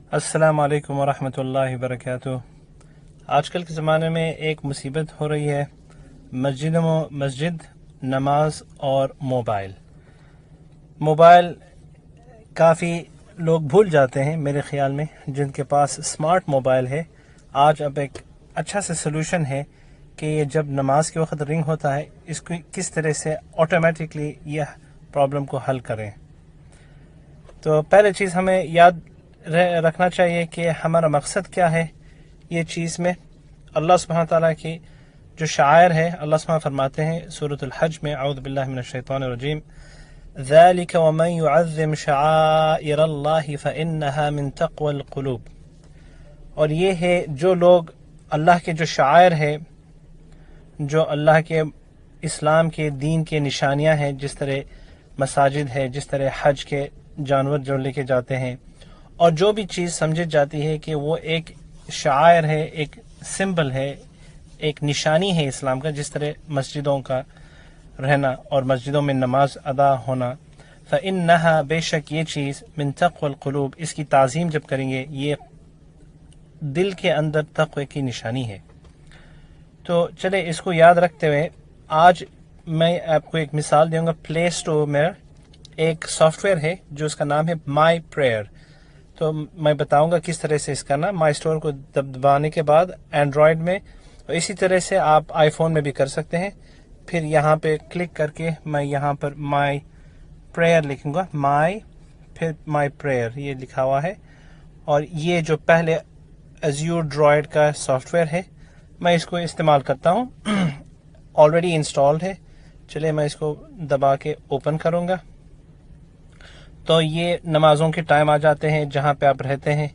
अस्सलाम वालेकुम वरहमतुल्लाहि वबरकातुह। आजकल के ज़माने में एक मुसीबत हो रही है, मस्जिद, नमाज और मोबाइल काफ़ी लोग भूल जाते हैं मेरे ख़्याल में। जिनके पास स्मार्ट मोबाइल है, आज अब एक अच्छा सा सलूशन है कि ये जब नमाज के वक्त रिंग होता है, इसको किस तरह से ऑटोमेटिकली यह प्रॉब्लम को हल करें। तो पहले चीज़ हमें याद रखना चाहिए कि हमारा मकसद क्या है ये चीज़ में। अल्लाह सुब्हानहू व तआला की जो शायर है, अल्लाह सुब्हानहू फरमाते हैं सूरतुल हज में, औज़ु बिल्लाहि मिनश शैतानिर रजीम, ज़ालिका वमन युअज़्ज़िम शआइरल्लाहि फ़इन्नहा मिन तक़वल क़ुलूब। और ये है जो लोग अल्लाह के जो शायर है, जो अल्लाह के इस्लाम के दीन के निशानियां हैं, जिस तरह मसाजिद है, जिस तरह हज के जानवर जो लेके जाते हैं, और जो भी चीज़ समझी जाती है कि वो एक शायर है, एक सिंबल है, एक निशानी है इस्लाम का, जिस तरह मस्जिदों का रहना और मस्जिदों में नमाज अदा होना, फ़इन्नहा बेशक ये चीज़ मिन तक़वल क़ुलूब, इसकी ताज़ीम जब करेंगे ये दिल के अंदर तक़वे की निशानी है। तो चले इसको याद रखते हुए आज मैं आपको एक मिसाल दूंगा। प्ले स्टोर में एक सॉफ्टवेयर है जो उसका नाम है माई प्रेयर। तो मैं बताऊंगा किस तरह से इसका ना माई स्टोर को दबाने के बाद एंड्रॉयड में, और इसी तरह से आप आईफोन में भी कर सकते हैं। फिर यहाँ पे क्लिक करके मैं यहाँ पर माई प्रेयर लिखूंगा, फिर माई प्रेयर ये लिखा हुआ है। और ये जो पहले अज़ूर ड्रॉइड का सॉफ्टवेयर है, मैं इसको इस्तेमाल करता हूँ, ऑलरेडी इंस्टॉल्ड है। चलिए मैं इसको दबा के ओपन करूँगा। तो ये नमाज़ों के टाइम आ जाते हैं, जहाँ पे आप रहते हैं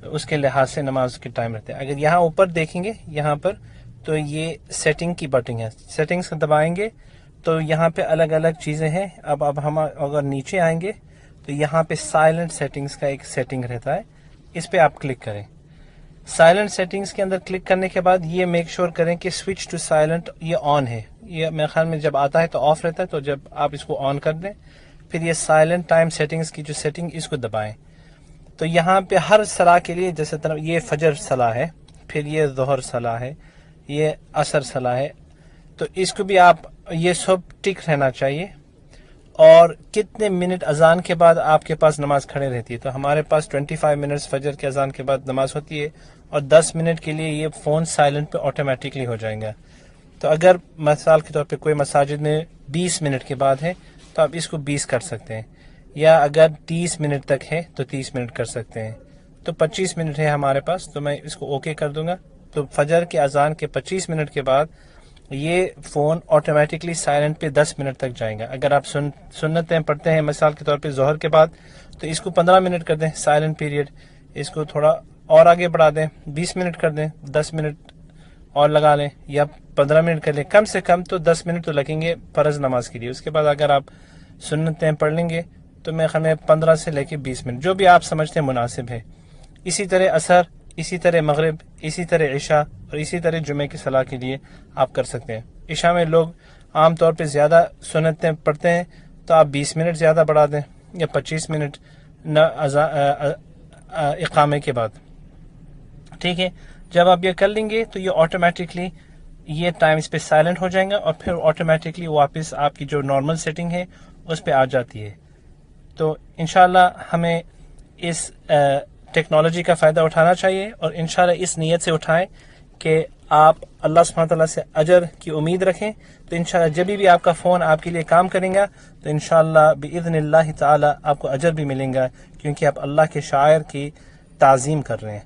उसके लिहाज से नमाज के टाइम रहते हैं। अगर यहाँ ऊपर देखेंगे यहाँ पर, तो ये सेटिंग की बटन है, सेटिंग्स दबाएंगे तो यहाँ पे अलग अलग चीज़ें हैं। अब हम अगर नीचे आएंगे तो यहाँ पे साइलेंट सेटिंग्स का एक सेटिंग रहता है, इस पर आप क्लिक करें। साइलेंट सेटिंग्स के अंदर क्लिक करने के बाद ये मेक श्योर करें कि स्विच टू साइलेंट ये ऑन है। ये मेरे ख्याल में जब आता है तो ऑफ रहता है, तो जब आप इसको ऑन कर दें, फिर ये साइलेंट टाइम सेटिंग्स की जो सेटिंग, इसको दबाएं। तो यहाँ पे हर सलाह के लिए, जैसे तरह ये फजर सलाह है, फिर ये ज़ोहर सलाह है, ये असर सलाह है, तो इसको भी आप ये सब टिक रहना चाहिए। और कितने मिनट अजान के बाद आपके पास नमाज खड़े रहती है, तो हमारे पास 25 मिनट्स फजर के अजान के बाद नमाज होती है, और 10 मिनट के लिए ये फ़ोन साइलेंट पे ऑटोमेटिकली हो जाएगा। तो अगर मिसाल के तौर पे कोई मसाजिद में 20 मिनट के बाद है, तो आप इसको 20 कर सकते हैं, या अगर 30 मिनट तक है तो 30 मिनट कर सकते हैं। तो 25 मिनट है हमारे पास, तो मैं इसको ओके कर दूंगा। तो फजर के अजान के 25 मिनट के बाद ये फ़ोन ऑटोमेटिकली साइलेंट पे 10 मिनट तक जाएगा। अगर आप सुन्नतें पढ़ते हैं मिसाल के तौर पे ज़ोहर के बाद, तो इसको 15 मिनट कर दें साइलेंट पीरियड, इसको थोड़ा और आगे बढ़ा दें, 20 मिनट कर दें, 10 मिनट और लगा लें, या 15 मिनट कर लें। कम से कम तो 10 मिनट तो लगेंगे फ़र्ज़ नमाज के लिए। उसके बाद अगर आप सुन्नतें पढ़ लेंगे तो मेरे ख्याल में 15 से लेके 20 मिनट, जो भी आप समझते हैं मुनासिब है। इसी तरह असर, इसी तरह मगरिब, इसी तरह इशा, और इसी तरह जुमे की सलाह के लिए आप कर सकते हैं। इशा में लोग आम तौर पे ज़्यादा सुन्नतें पढ़ते हैं, तो आप 20 मिनट ज़्यादा बढ़ा दें, या 25 मिनट इक़ामे के बाद। ठीक है, जब आप ये कर लेंगे तो ये ऑटोमेटिकली ये टाइम इस पर साइलेंट हो जाएगा, और फिर ऑटोमेटिकली वापस आपकी जो नॉर्मल सेटिंग है उस पर आ जाती है। तो इंशाल्लाह हमें इस टेक्नोलॉजी का फ़ायदा उठाना चाहिए, और इंशाल्लाह इस नीयत से उठाएं कि आप अल्लाह सुब्हानहू व तआला से अजर की उम्मीद रखें। तो इंशाल्लाह जब भी आपका फ़ोन आपके लिए काम करेगा, तो इंशाल्लाह बिइज़्निल्लाह ताला आपको अजर भी मिलेगा, क्योंकि आप अल्लाह के शायर की ताज़ीम कर रहे हैं।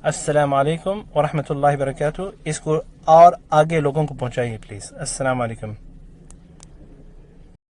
अस्सलामु अलैकुम व रहमतुल्लाहि व बरकातुहू। इसको और आगे लोगों को पहुँचाइए प्लीज़। अस्सलामु अलैकुम।